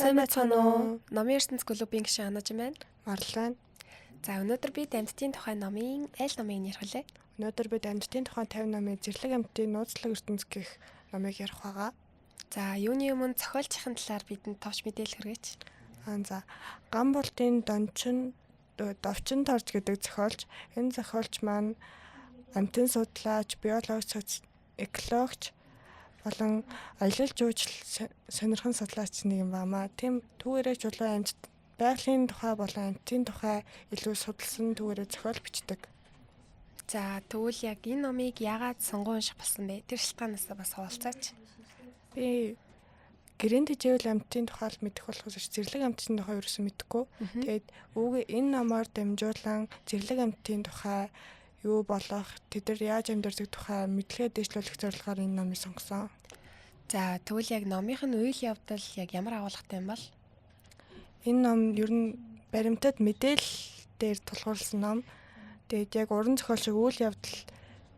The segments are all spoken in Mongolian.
Сайн байна уу? Номын ертөнц клубын гишүүн Анаж байна. Марлаа. За өнөөдөр бид амьтдын тухай номын аль номыг ярих вүлээ? Өнөөдөр бид амьтдын тухай 50 номын зэрлэг амьтдын нууцлаг ертөнц гэх номыг ярих байгаа. За юуны өмнө зохиолчийн талаар бидэнд товч мэдээлэл хүргээч. За ган болтын довчин торж гэдэг зохиолч. Энэ зохиолч маань амьтын судлаач, биологч, экологч болон аялал жуулчлал сонирхон судлаач нэг юм баамаа. Тийм түүгээрээ чулуун амьд байгалийн тухай болон амьтын тухай илүү судалсан түүгээрээ зохиол бичдэг. За тэгвэл яг энэ номыг яагаад сонгон унших болсон бэ? Тэр шалтгаанаас бас хуваалцаач. Би гэрээнд хижээвэл амьтын тухай мэдэх болохоос зэрлэг амьтын тухай ерөөсөө мэдэхгүй. Тэгээд үүгээ энэ номоор дамжуулан зэрлэг амьтын тухай юу болох, тэд нар яаж амьдардаг тухай мэдлэгээ дэвшлүүлэх зорилгоор энэ номыг сонгосон. За тэгвэл яг номынх нь үйл явдал яг ямар агуулгатай юм бол? Энэ ном ер нь баримтад мэдээлэл дээр тулгуурласан ном. Тэгээд яг уран зохиол шиг үйл явдал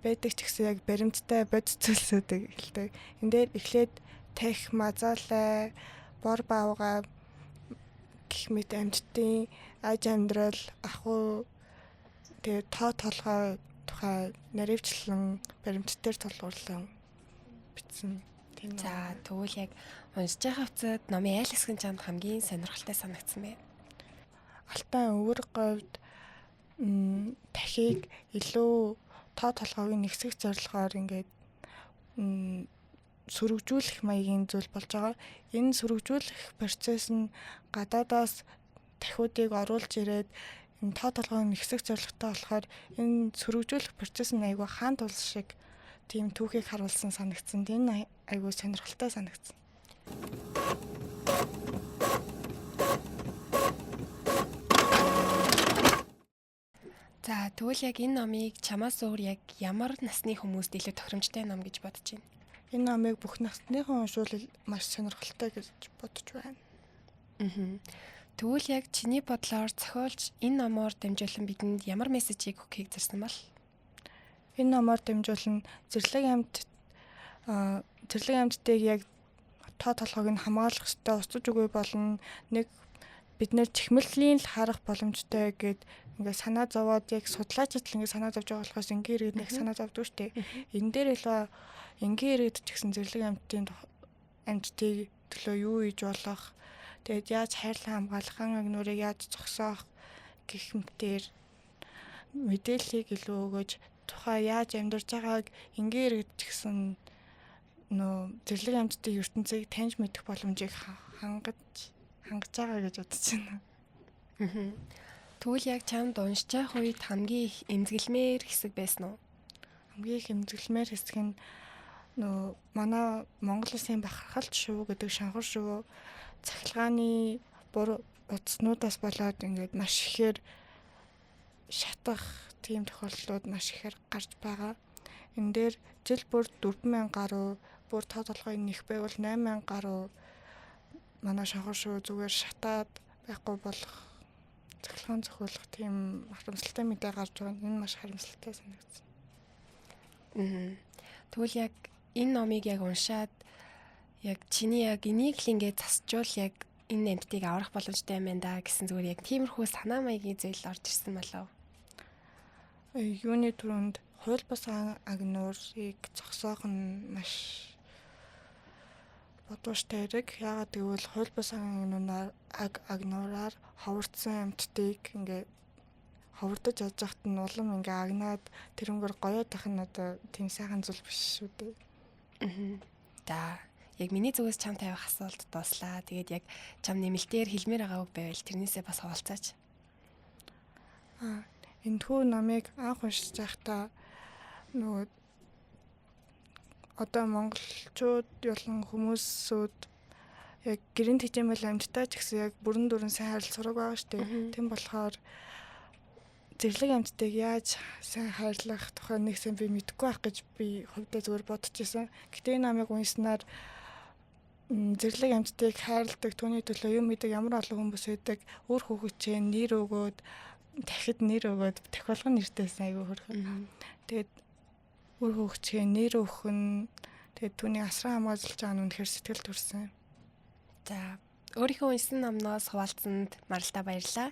байдаг ч гэсэн яг баримттай бодис зүйлсүүдийг хэлдэг. Энэ дээр эхлээд тах, мазаалай, бор баавга гэх мэт амьтдын аж амьдрал, ахуй тэгээд тоо толгой тухай наривчлан баримт дээр тулгуурлан бичсэн. За тэгвэл яг уншиж байгаа хувцад номын аль хэсэг нь чамд хамгийн сонирхолтой санагдсан бэ? Алтан өвөр говьд тахийг илүү тоо толгойг нэгсэх зорилгоор ингээд сөрөгжүүлэх маягийн зүйл болж байгаа. Энэ сөрөгжүүлэх процесс нь гадаадаас тахиудыг оруулж ирээд энэ тоо толгойг нэгсэх зорилготой болохоор энэ сөрөгжүүлэх процесс нь айгүй хаант улс шиг тийм түүхийг харуулсан санагдсан. Энэ айгүй сонирхолтой санагдсан. За тэгвэл яг энэ номыг чамаас өөр яг ямар насны хүмүүст илүү тохиромжтой ном гэж бодож байна? Энэ номыг бүх насныхан уншвал маш сонирхолтой гэж бодож байна. Тэгвэл яг чиний бодлоор зохиолч энэ номоор дамжуулан бидэнд ямар мессежийг өгөхийг зорьсон бол? Энэ номоор дамжуулан зэрлэг амьтдыг яг тоо толгойг нь хамгаалах ёстой, устж үгүй болно. Нэг бид нэр чихмэллийн л харах боломжтой гэд ингээд санаа зовоод яг судлаачид л ингээд санаа зовж байгаа болохоос энгийн иргэд нэг санаа зовдөг штэ. Энэ дээр илүү энгийн иргэд ч гэсэн зэрлэг амьтдыг төлөө юу хийж болох, тэгээд яаж хайрлан хамгаалах, ан агнуурыг яаж зогсоох гэх мэтээр мэдээллийг илүү өгөөж тухай яаж амьдарч байгааг энгийн иргэд ч гэсэн зэрлэг амьтдын ертөнцийг таньж мэдэх боломжийг хангаж байгаа гэж бодож байна. Тэгвэл яг чамд уншиж байх үед хамгийн их эмзэглэмээр хэсэг байсан уу? Хамгийн их эмзэглэмээр хэсэг нь манай Монгол Улсын бахархалт шүү гэдэг шанхар шүү цахилгааны утаснуудаас болоод ингээд маш ихээр шатах тийм тохиолдлууд маш ихээр гарч байгаа. Энэ дээр жил бүр 4,000 гаруй, бүр тоо толгойн нэх байвал 8,000 гаруй манай шанхар шүү зүгээр шатаад байхгүй болох цахилгаан зохиолох тийм харамсалтай мэдээ гарч байгаа. Энэ маш харамсалтай санагдсан. Тэгвэл яг энэ номыг яг уншаад яг чиний яг энийг л ингээд засчвал яг энэ амьтдыг аврах боломжтой юм байна да гэсэн зүгээр яг тиймэрхүү санаа маягийн зүйл орж ирсэн болов. Юуны түрүүнд хууль бус агнуурыг зогсоох нь маш бодвоштой хэрэг. Яагаад гэвэл хууль бус агнуураар ховордсон амьтдыг ингээд ховордож яаж захт нь улам ингээ агнаад тэрнгөр гоёод ах нь одоо тийм сайхан зүйл биш шүү дээ. За яг миний зүгээс чам тавих асуулт дуслаа. Тэгээд яг чам нэмэлтээр хэлмээр байгаа үг байвал тэрнээсээ бас хуваалцаач. Энэ хүү номыг анх уншиж байхдаа одоо монголчууд болон хүмүүсүүд яг гэрээнд хичээмэл амьдтай ч гэсэн яг бүрэн дүрэн сайн хайрлах сураг байгаа шүү дээ. Тийм болохоор зэрлэг амьтдыг яаж сайн хайрлах тухай нэг сан би мэдэхгүй байх гэж би хувьдаа зүгээр бодож байсан. Гэтэ энэ номыг уншсанаар зэрлэг амьтдыг хайрладаг, түүний төлөө юм хийдэг ямар олон хүмүүс байдаг, өөр хүүхэдчээ нэр өгөөд, дахид нэр өгөөд тохиолгон нэртэйсэн айгүй хөрхөн. Тэгээд өөр хүүхэдчээ нэр өгөх нь тэгээд түүний асран хамгаалж байгаа нь үнэхээр сэтгэл төрсөн. За Өөрийнхөө уншсан номноос хуваалцсанд маралтай баярлалаа.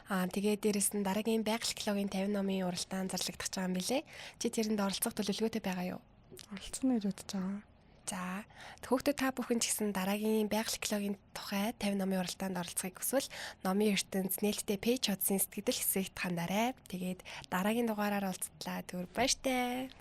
Тэгээд дээрэс нь дараагийн байгаль экологийн 50 номын уралдаанд зарлагдах гэж байгаа юм билэ. Чи тэрэнд оролцох төлөвлөгөөтэй байгаа юу? Оролцсон гэж бодож байгаа. За, хүүхдүүд та бүхэн ч гэсэн дараагийн байгаль экологийн тухай 50 номын уралдаанд оролцохыг хүсвэл номын ертөнц нээлттэй пэйж хуудсын сэтгэл хэсэгт хандаарай. Тэгээд дараагийн дугаараар уулзтлаа. Түр баяртай.